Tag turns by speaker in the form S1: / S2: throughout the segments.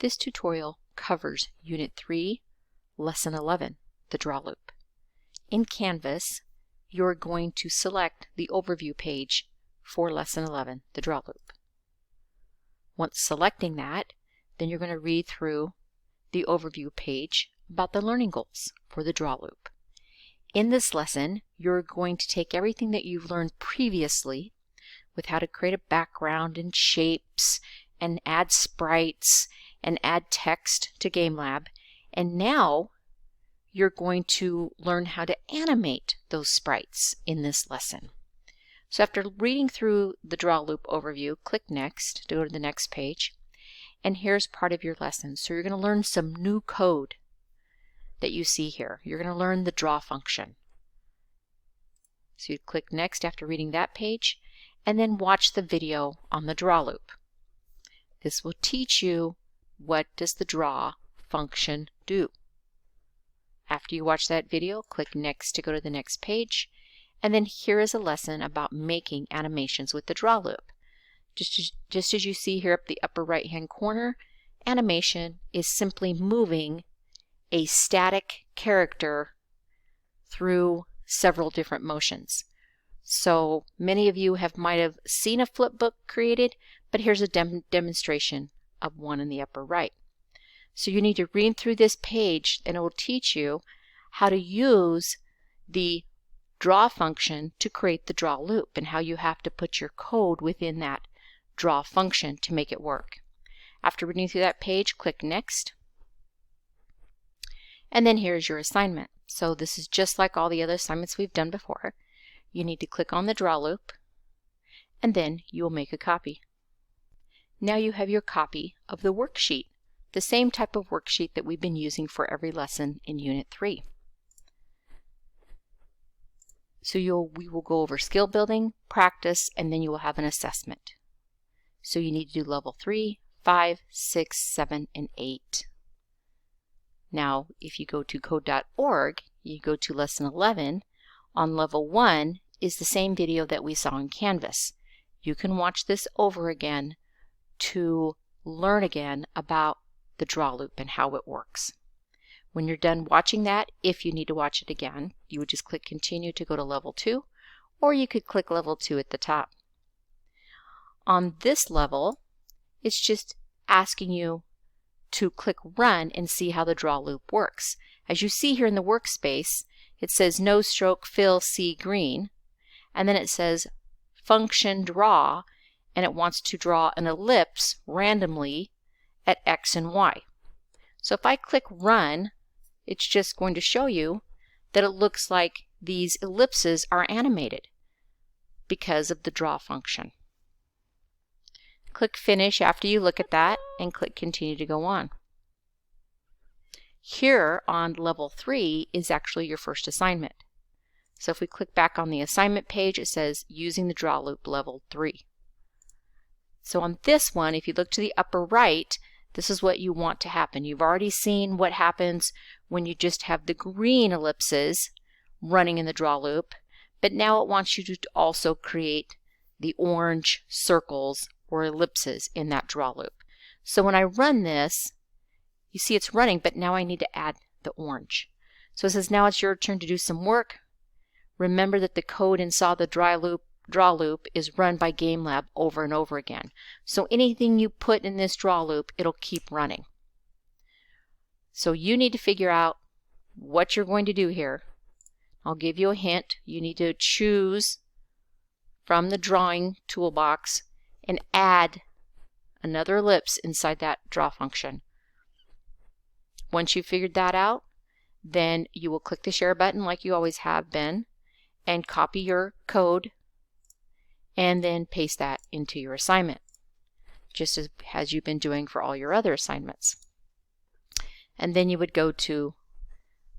S1: This tutorial covers Unit 3, Lesson 11, the draw loop. In Canvas, you're going to select the overview page for Lesson 11, the draw loop. Once selecting that, then you're going to read through the overview page about the learning goals for the draw loop. In this lesson, you're going to take everything that you've learned previously with how to create a background and shapes and add sprites and add text to GameLab, and now you're going to learn how to animate those sprites in this lesson. So after reading through the draw loop overview, click Next to go to the next page, and here's part of your lesson. So you're going to learn some new code that you see here. You're going to learn the draw function. So you click Next after reading that page, and then watch the video on the draw loop. This will teach you what does the draw function do. After you watch that video, click Next to go to the next page, and then here is a lesson about making animations with the draw loop. Just as you see here up the upper right hand corner, animation is simply moving a static character through several different motions. So many of you might have seen a flipbook created, but here's a demonstration of one in the upper right. So you need to read through this page, and it will teach you how to use the draw function to create the draw loop and how you have to put your code within that draw function to make it work. After reading through that page, click Next. And then here's your assignment. So this is just like all the other assignments we've done before. You need to click on the draw loop, and then you will make a copy. Now you have your copy of the worksheet, the same type of worksheet that we've been using for every lesson in Unit 3. So we will go over skill building, practice, and then you will have an assessment. So you need to do level 3, 5, 6, 7, and 8. Now, if you go to code.org, you go to lesson 11. On level 1 is the same video that we saw in Canvas. You can watch this over again to learn again about the draw loop and how it works. When you're done watching that, if you need to watch it again, you would just click Continue to go to level 2, or you could click level 2 at the top. On this level, it's just asking you to click Run and see how the draw loop works. As you see here in the workspace, it says No Stroke Fill C Green, and then it says Function Draw, and it wants to draw an ellipse randomly at X and Y. So if I click Run, it's just going to show you that it looks like these ellipses are animated because of the draw function. Click Finish after you look at that, and click Continue to go on. Here on level 3 is actually your first assignment. So if we click back on the assignment page, it says Using the Draw Loop level 3. So on this one, if you look to the upper right, this is what you want to happen. You've already seen what happens when you just have the green ellipses running in the draw loop, but now it wants you to also create the orange circles or ellipses in that draw loop. So when I run this, you see it's running, but now I need to add the orange. So it says now it's your turn to do some work. Remember that the code inside the draw loop is run by GameLab over and over again. So anything you put in this draw loop, it'll keep running. So you need to figure out what you're going to do here. I'll give you a hint. You need to choose from the drawing toolbox and add another ellipse inside that draw function. Once you've figured that out, then you will click the share button like you always have been and copy your code and then paste that into your assignment, just as you've been doing for all your other assignments. And then you would go to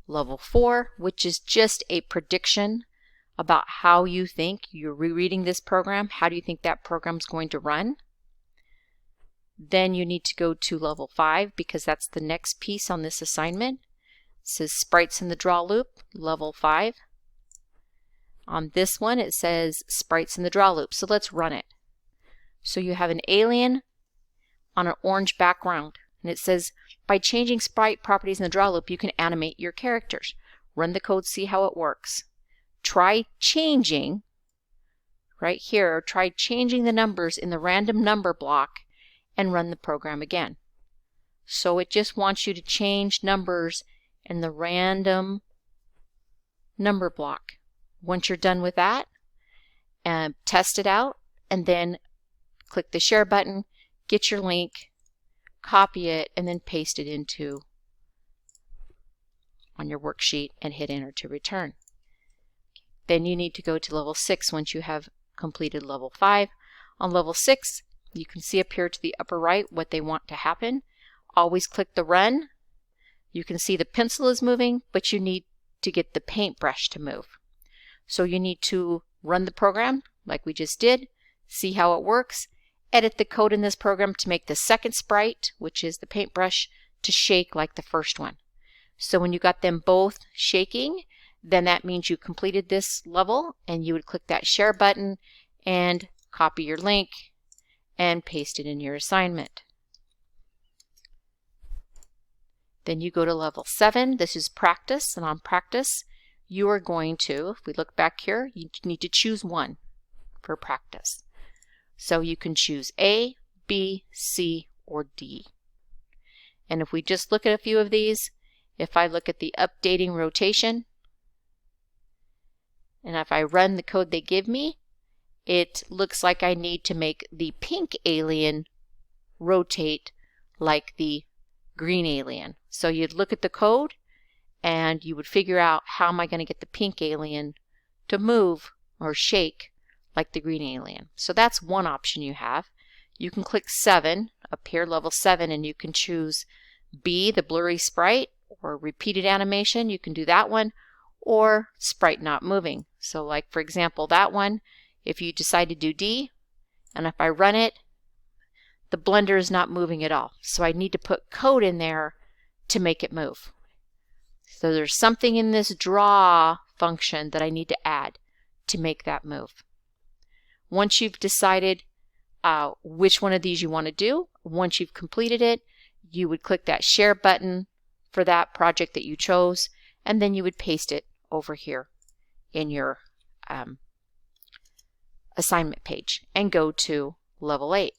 S1: level 4, which is just a prediction about how you think you're rereading this program. How do you think that program's going to run? Then you need to go to level 5 because that's the next piece on this assignment. It says Sprites in the Draw Loop, level 5. On this one it says Sprites in the Draw Loop, so let's run it. So you have an alien on an orange background. And it says, by changing sprite properties in the draw loop, you can animate your characters. Run the code, see how it works. Try changing, right here, try changing the numbers in the random number block and run the program again. So it just wants you to change numbers in the random number block. Once you're done with that, test it out, and then click the share button, get your link, copy it, and then paste it into on your worksheet and hit enter to return. Then you need to go to level 6 once you have completed level 5. On level 6, you can see up here to the upper right what they want to happen. Always click the run. You can see the pencil is moving, but you need to get the paintbrush to move. So you need to run the program like we just did, see how it works, edit the code in this program to make the second sprite, which is the paintbrush, to shake like the first one. So when you got them both shaking, then that means you completed this level, and you would click that share button and copy your link and paste it in your assignment. Then you go to level 7. This is practice, and on practice you are going to, if we look back here, you need to choose one for practice. So you can choose A, B, C, or D. And if we just look at a few of these, if I look at the updating rotation, and if I run the code they give me, it looks like I need to make the pink alien rotate like the green alien. So you'd look at the code and you would figure out, how am I going to get the pink alien to move or shake like the green alien. So that's one option you have. You can click 7 up here, level 7, and you can choose B, the blurry sprite, or repeated animation. You can do that one, or sprite not moving. So like for example that one, if you decide to do D, and if I run it, the blender is not moving at all. So I need to put code in there to make it move. So there's something in this draw function that I need to add to make that move. Once you've decided which one of these you want to do, once you've completed it, you would click that share button for that project that you chose, and then you would paste it over here in your assignment page and go to level 8.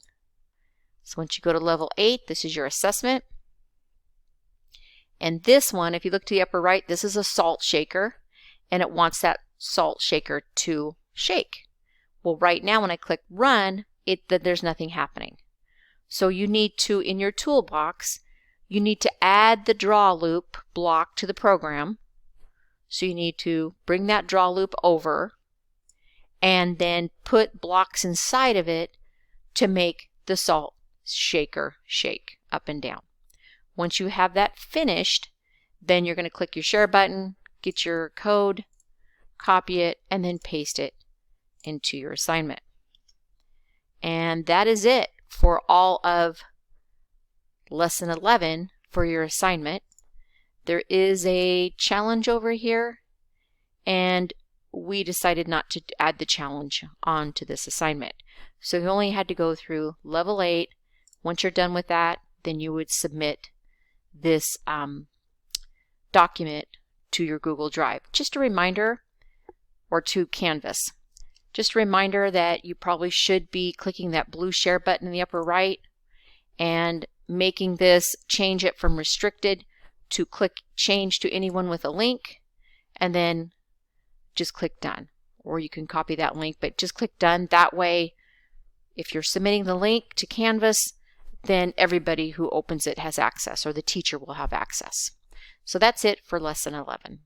S1: So once you go to level 8, this is your assessment. And this one, if you look to the upper right, this is a salt shaker, and it wants that salt shaker to shake. Well, right now when I click run, there's nothing happening. So you need to, in your toolbox, you need to add the draw loop block to the program. So you need to bring that draw loop over and then put blocks inside of it to make the salt shaker shake up and down. Once you have that finished, then you're going to click your share button, get your code, copy it, and then paste it into your assignment. And that is it for all of lesson 11 for your assignment. There is a challenge over here, and we decided not to add the challenge onto this assignment. So you only had to go through level 8. Once you're done with that, then you would submit this document to your Google Drive. Just a reminder, or to Canvas. Just a reminder that you probably should be clicking that blue share button in the upper right and making this, change it from restricted to click change to anyone with a link, and then just click done. Or you can copy that link, but just click done. That way, if you're submitting the link to Canvas, then everybody who opens it has access, or the teacher will have access. So that's it for lesson 11.